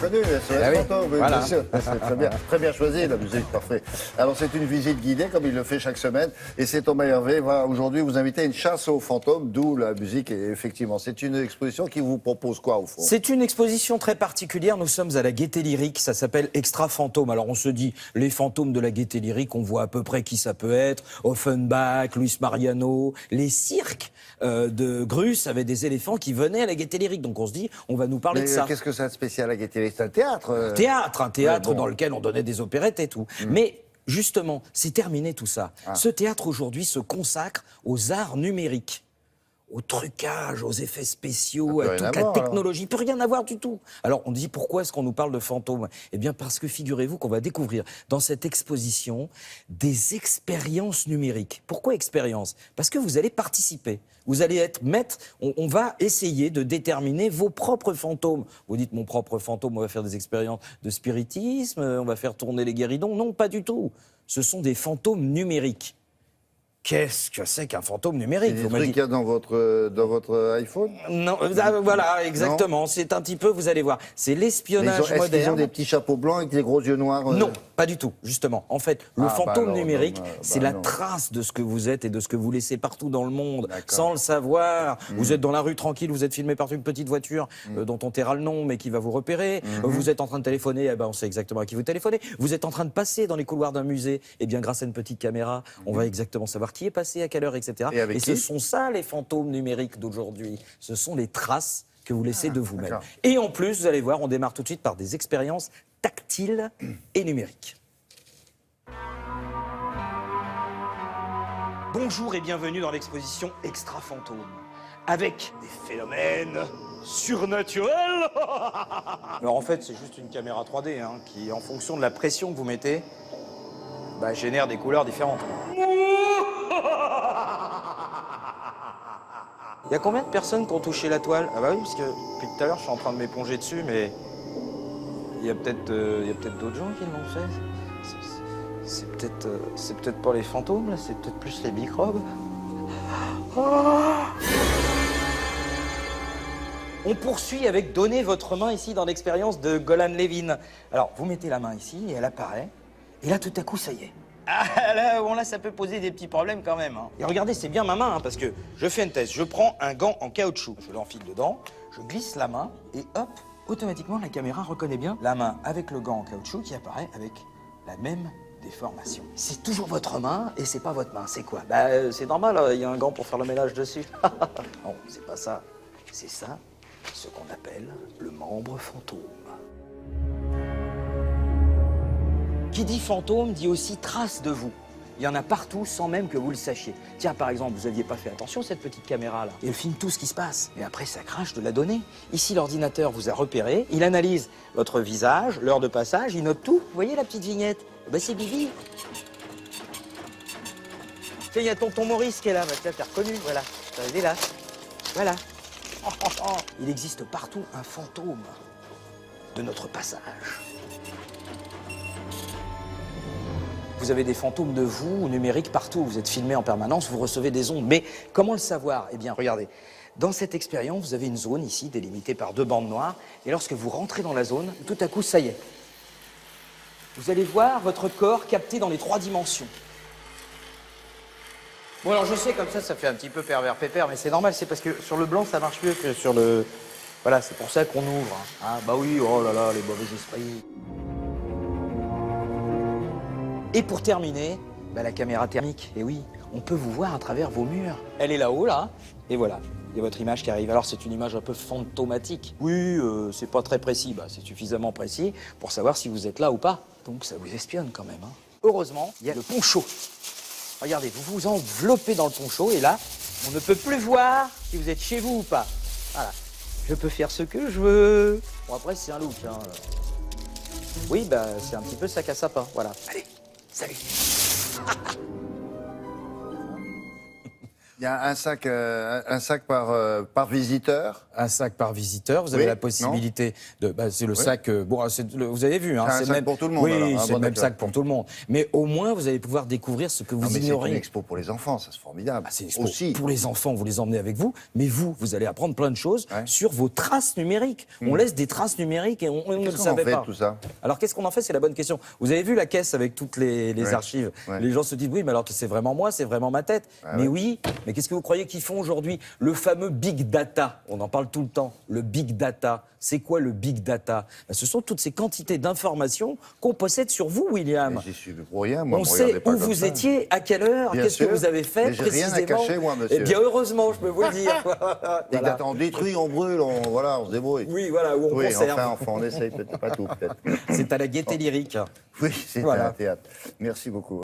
reconnu, SOS Ah oui, Fantôme, oui, voilà. bien sûr. C'est très bien choisi, la musique, parfait. Alors, c'est une visite guidée, comme il le fait chaque semaine, et c'est Thomas Hervé. Voilà, aujourd'hui, vous invitez à une chasse aux fantômes, d'où la musique, et effectivement, c'est une exposition qui vous propose quoi, au fond? C'est une exposition très particulière. Nous sommes à la Gaîté Lyrique. Ça s'appelle Extra Fantôme. Alors, on se dit, les fantômes de la Gaîté Lyrique, on voit à peu près qui ça peut être. Offenbach, Luis Mariano. Les cirques de Grus avaient des éléphants qui venaient à la Gaîté Lyrique. Donc, on se dit, on va nous parler Mais de ça. qu'est-ce que c'est de spécial, la Gaîté Lyrique? C'est un théâtre Un théâtre Ouais, bon. dans lequel on donnait des opérettes et tout. Mais justement, c'est terminé tout ça. Ce théâtre aujourd'hui se consacre aux arts numériques, au trucage, aux effets spéciaux, Ça peut à rien toute la avoir, alors. technologie. Peut rien avoir du tout. Alors on dit pourquoi est-ce qu'on nous parle de fantômes? Eh bien parce que figurez-vous qu'on va découvrir dans cette exposition des expériences numériques. Pourquoi expériences? Parce que vous allez participer. Vous allez être maître, on va essayer de déterminer vos propres fantômes. Vous dites mon propre fantôme, on va faire des expériences de spiritisme, on va faire tourner les guéridons. Non, pas du tout. Ce sont des fantômes numériques. Qu'est-ce que c'est qu'un fantôme numérique? C'est des Vous me trucs dites. qu'il y a dans votre iPhone? Non, voilà, exactement. C'est un petit peu, vous allez voir, c'est Mais l'espionnage est-ce qu'ils ont moderne. des petits chapeaux blancs avec des gros yeux noirs Non, pas du tout, justement. En fait, le Ah, fantôme bah alors, numérique, non, bah, c'est bah la non. trace de ce que vous êtes et de ce que vous laissez partout dans le monde, D'accord. sans le savoir. Vous êtes dans la rue tranquille, vous êtes filmé par une petite voiture dont on taira le nom, mais qui va vous repérer. Vous êtes en train de téléphoner, eh ben, on sait exactement à qui vous téléphonez. Vous êtes en train de passer dans les couloirs d'un musée, eh bien, grâce à une petite caméra, on va exactement savoir qui est passé, à quelle heure, etc. Et avec ce qui sont ça, les fantômes numériques d'aujourd'hui. Ce sont les traces que vous laissez de vous-même. d'accord. Et en plus, vous allez voir, on démarre tout de suite par des expériences tactiles et numériques. Bonjour et bienvenue dans l'exposition Extra Fantôme, avec des phénomènes surnaturels. Alors en fait, c'est juste une caméra 3D qui, en fonction de la pression que vous mettez, génère des couleurs différentes. Il y a combien de personnes qui ont touché la toile? Ah bah oui, parce que depuis tout à l'heure, je suis en train de m'éponger dessus, mais il y a peut-être d'autres gens qui l'ont fait. C'est peut-être pas les fantômes, là, c'est peut-être plus les microbes. On poursuit avec donner votre main ici dans l'expérience de Golan Levin. Alors, vous mettez la main ici et elle apparaît. Et là, tout à coup, ça y est. Ah, là, ça peut poser des petits problèmes quand même. Et regardez, c'est bien ma main, parce que je fais un test. Je prends un gant en caoutchouc, je l'enfile dedans, je glisse la main et hop, automatiquement, la caméra reconnaît bien la main avec le gant en caoutchouc qui apparaît avec la même déformation. C'est toujours votre main et c'est pas votre main. C'est quoi? C'est normal, il y a un gant pour faire le ménage dessus. Non, c'est pas ça. C'est ça, ce qu'on appelle le membre fantôme. Qui dit fantôme dit aussi trace de vous. Il y en a partout sans même que vous le sachiez. Tiens, par exemple, vous n'aviez pas fait attention à cette petite caméra-là. Et elle filme tout ce qui se passe. Et après, ça crache de la donnée. Ici, l'ordinateur vous a repéré, il analyse votre visage, l'heure de passage, il note tout. Vous voyez la petite vignette? C'est Bibi. Tiens, il y a tonton Maurice qui est là. Tiens, t'as reconnu, voilà. Il est là. Voilà. Il existe partout un fantôme de notre passage. Vous avez des fantômes de vous, numériques, partout. Vous êtes filmé en permanence, vous recevez des ondes. Mais comment le savoir? Eh bien, regardez. Dans cette expérience, vous avez une zone ici, délimitée par 2 bandes noires. Et lorsque vous rentrez dans la zone, tout à coup, ça y est. Vous allez voir votre corps capté dans les 3 dimensions. Bon, alors je sais, comme ça fait un petit peu pervers pépère, mais c'est normal, c'est parce que sur le blanc, ça marche mieux que sur le... Voilà, c'est pour ça qu'on ouvre. Ah, bah oui, oh là là, les mauvais esprits. Et pour terminer, la caméra thermique. Et oui, on peut vous voir à travers vos murs. Elle est là-haut, là. Et voilà, il y a votre image qui arrive. Alors, c'est une image un peu fantomatique. Oui, c'est pas très précis. C'est suffisamment précis pour savoir si vous êtes là ou pas. Donc, ça vous espionne quand même. Heureusement, il y a le poncho. Regardez, vous vous enveloppez dans le poncho et là, on ne peut plus voir si vous êtes chez vous ou pas. Voilà. Je peux faire ce que je veux. Bon, après, c'est un look. Oui, c'est un petit peu sac à sapin. Voilà. Allez. Salut. Il y a un sac par visiteur. Un sac par visiteur, vous avez Oui, la possibilité de... c'est le Oui. sac... vous avez vu, hein, C'est un sac pour tout le monde, Oui, alors. Ah, c'est bon, le même d'accord. sac pour tout le monde. Mais au moins, vous allez pouvoir découvrir ce que vous Non, mais c'est une ignorez. expo pour les enfants, ça c'est formidable. C'est une expo Aussi. pour les enfants, vous les emmenez avec vous, mais vous allez apprendre plein de choses Ouais. sur vos traces numériques. On laisse des traces numériques et on ne le Qu'est-ce qu'on en savait fait pas. de tout ça? Alors qu'est-ce qu'on en fait? C'est la bonne question. Vous avez vu la caisse avec toutes les Ouais. archives. Ouais. Les gens se disent oui, mais alors c'est vraiment moi, c'est vraiment ma tête. Ah mais ouais. oui, mais qu'est-ce que vous croyez qu'ils font aujourd'hui? Le fameux big data. On en parle tout le temps. Le big data. C'est quoi le big data? Ce sont toutes ces quantités d'informations qu'on possède sur vous, William. Mais j'y suis pour rien, moi. On me sait regardez pas où comme vous ça. étiez, à quelle heure, Bien qu'est-ce que sûr. vous avez fait Mais j'ai rien à précisément. cacher, moi, monsieur. Eh bien, heureusement, je peux vous le dire. Et Voilà. on détruit, on brûle, on se débrouille. Oui, voilà, où on Oui, conserve. enfin, on essaye peut-être pas tout, peut-être. C'est à la Gaîté Lyrique. Oui, c'est Voilà. un théâtre. Merci beaucoup.